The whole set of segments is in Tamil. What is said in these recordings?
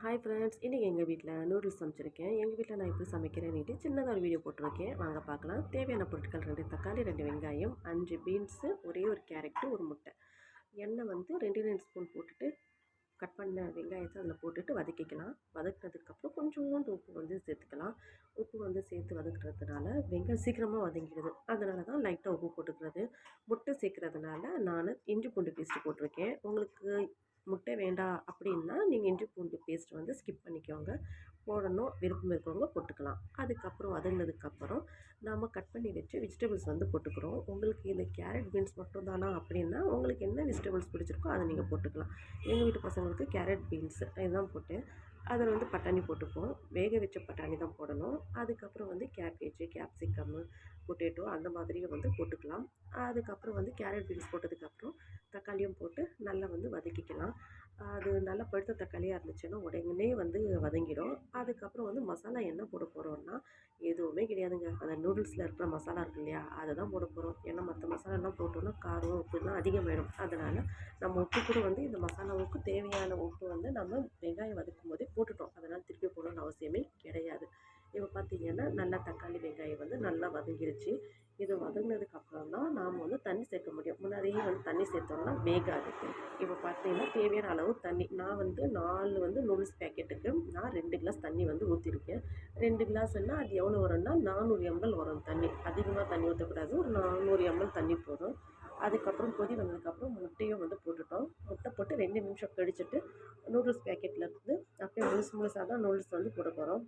ஹாய் ஃப்ரெண்ட்ஸ், இன்றைக்கி எங்கள் வீட்டில் நூடுல்ஸ் சமைச்சிருக்கேன். எங்கள் வீட்டில் நான் எப்படி சமைக்கிறேன்னுட்டு சின்னதாக ஒரு வீடியோ போட்டிருக்கேன். வாங்க பார்க்கலாம். தேவையான பொருட்கள் 2 தக்காளி, 2 வெங்காயம், 5 பீன்ஸு, ஒரே ஒரு கேரட்டு, ஒரு முட்டை. எண்ணெய் வந்து 2 ஸ்பூன் போட்டுட்டு கட் பண்ண வெங்காயத்தை அதில் போட்டுட்டு வதக்கிக்கலாம். வதக்கினதுக்கப்புறம் கொஞ்சோண்டு உப்பு வந்து சேர்த்துக்கலாம். உப்பு வந்து சேர்த்து வதக்குறதுனால வெங்காயம் சீக்கிரமாக வதங்கிடுது. அதனால தான் லைட்டாக உப்பு போட்டுக்கிறது. முட்டை சேர்க்குறதுனால நான் இஞ்சி பூண்டு பேஸ்ட்டு போட்டிருக்கேன். உங்களுக்கு முட்டை வேண்டாம் அப்படின்னா நீங்கள் இஞ்சி பூண்டு பேஸ்ட் வந்து ஸ்கிப் பண்ணிக்கோங்க. போடணும் விருப்பம் இருக்கிறவங்க போட்டுக்கலாம். அதுக்கப்புறம் வதங்கினதுக்கப்புறம் நாம் கட் பண்ணி வச்சு வெஜிடபிள்ஸ் வந்து போட்டுக்கிறோம். உங்களுக்கு இந்த கேரட் பீன்ஸ் மட்டும் தானா அப்படின்னா உங்களுக்கு என்ன வெஜிடபிள்ஸ் பிடிச்சிருக்கோ அதை நீங்கள் போட்டுக்கலாம். எங்கள் வீட்டு பசங்களுக்கு கேரட் பீன்ஸு இதுதான் போட்டேன். அதில் வந்து பட்டாணி போட்டுப்போம். வேக வச்ச பட்டாணி தான் போடணும். அதுக்கப்புறம் வந்து கேபேஜு, கேப்சிகம்மு, பொட்டேட்டோ அந்த மாதிரியும் வந்து போட்டுக்கலாம். அதுக்கப்புறம் வந்து கேரட் பீன்ஸ் போட்டதுக்கப்புறம் தக்காளியும் போட்டு நல்லா வந்து வதக்கிக்கலாம். அது நல்லா பழுத்த தக்காளியாக இருந்துச்சுன்னா உடனே வந்து வதங்கிடும். அதுக்கப்புறம் வந்து மசாலா என்ன போட போகிறோம்னா எதுவுமே கிடையாதுங்க. அந்த நூடுல்ஸில் இருக்கிற மசாலா இருக்கு இல்லையா, அதை தான் போட போகிறோம். ஏன்னா மற்ற மசாலாலாம் போட்டோம்னா காரம் உப்புலாம் அதிகமாகிடும். அதனால் நம்ம உப்பு கூட வந்து இந்த மசாலாவுக்கு தேவையான உப்பு வந்து நம்ம வெங்காயம் வதக்கும் போதே போட்டுட்டோம். அதனால் திருப்பி போடணும்னு அவசியமே கிடையாது. இப்போ பார்த்திங்கன்னா நல்லா தக்காளி வெங்காயம் வந்து நல்லா வதங்கிருச்சு. இது வதங்கினதுக்கப்புறம் தான் நாம் வந்து தண்ணி சேர்க்க முடியும். முன்னாடியே வந்து தண்ணி சேர்த்தோம்னா வேகாது. இப்போ பார்த்தீங்கன்னா தேவையான அளவு தண்ணி நான் வந்து 4 வந்து நூடுல்ஸ் பேக்கெட்டுக்கு நான் 2 கிளாஸ் தண்ணி வந்து ஊற்றிருக்கேன். 2 கிளாஸ்ன்னா அது எவ்வளோ வரும்னா 400 எம்எல் வரும் தண்ணி. அதிகமாக தண்ணி ஊற்றக்கூடாது. ஒரு 400 எம்எல் தண்ணி போதும். அதுக்கப்புறம் கொதி வந்ததுக்கப்புறம் முட்டையும் வந்து போட்டுட்டோம். முட்டை போட்டு 2 நிமிஷம் கழிச்சிட்டு நூடுல்ஸ் பேக்கெட்டில் இருந்து அப்படியே முழுசாக தான் நூடுல்ஸ் வந்து போட போகிறோம்.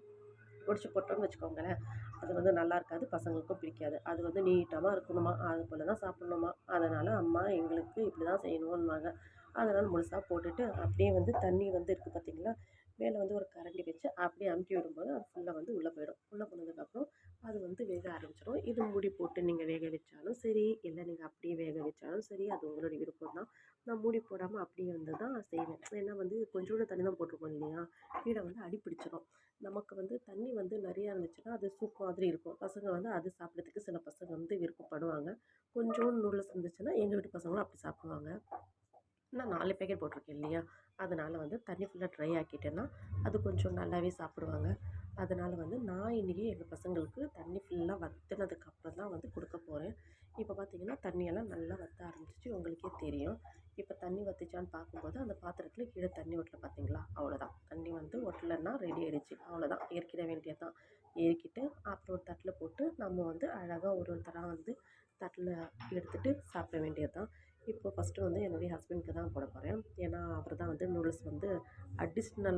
பொடிச்சு போட்டோம்னு வச்சுக்கோங்களேன், அது வந்து நல்லா இருக்காது, பசங்களுக்கும் பிடிக்காது. அது வந்து நீட்டமாக இருக்கணுமா, அது போல் தான் சாப்பிட்ணுமா. அதனால் அம்மா எங்களுக்கு இப்படி தான் செய்யணுன்னுவாங்க. அதனால் முழுசாக போட்டுட்டு அப்படியே வந்து தண்ணி வந்து இருக்குது பார்த்தீங்களா, மேலே வந்து ஒரு கரண்டி வச்சு அப்படியே அமுக்கி விடும்போது அது ஃபுல்லாக வந்து உள்ளே போயிடும். உள்ளே போனதுக்கப்புறம் அது வந்து வேக ஆரம்பிச்சிடும். இது மூடி போட்டு நீங்கள் வேக வச்சாலும் சரி, இல்லை நீங்கள் அப்படியே வேக வச்சாலும் சரி, அது உங்களுடைய விருப்பம் தான். நான் மூடி போடாமல் அப்படியே வந்து தான் செய்வேன். ஏன்னா வந்து கொஞ்சோண்டு தண்ணி தான் போட்டிருக்கோம் இல்லையா, கீழே வந்து அடி பிடிச்சிரும். நமக்கு வந்து தண்ணி வந்து நிறையா இருந்துச்சுன்னா அது சூப் மாதிரி இருக்கும். பசங்க வந்து அது சாப்பிட்றதுக்கு சில பசங்க வந்து விருப்பப்படுவாங்க. கொஞ்சோண்டு நூடுல்ஸ் இருந்துச்சுன்னா எங்கள் வீட்டு பசங்களும் அப்படி சாப்பிடுவாங்க. நான் 4 பேக்கெட் போட்டிருக்கேன் இல்லையா, அதனால் வந்து தண்ணி ஃபுல்லாக ட்ரை ஆக்கிட்டேன்னா அது கொஞ்சம் நல்லாவே சாப்பிடுவாங்க. அதனால் வந்து நான் இன்றைக்கி எங்கள் பசங்களுக்கு தண்ணி ஃபுல்லாக வற்றினதுக்கப்புறம் தான் வந்து கொடுக்க போகிறேன். இப்போ பார்த்திங்கன்னா தண்ணியெல்லாம் நல்லா வற்ற ஆரம்பிச்சிச்சு, உங்களுக்கே தெரியும். இப்போ தண்ணி வற்றிச்சான்னு பார்க்கும்போது அந்த பாத்திரத்தில் கீழே தண்ணி ஒட்டல பார்த்தீங்களா, அவ்வளோதான். தண்ணி வந்து ஒட்டலைன்னா ரெடி ஆகிடுச்சு, அவ்வளோதான். இறக்கிட வேண்டியது தான். இறக்கிட்டு அப்புறம் ஒரு தட்டில் போட்டு நம்ம வந்து அழகாக ஒரு தரம் வந்து தட்டில் எடுத்துகிட்டு சாப்பிட வேண்டியது தான். இப்போ ஃபஸ்ட்டு வந்து என்னுடைய ஹஸ்பண்டுக்கு தான் போட போகிறேன். ஏன்னா அவர் தான் வந்து நூடுல்ஸ் வந்து அடிஷ்னல்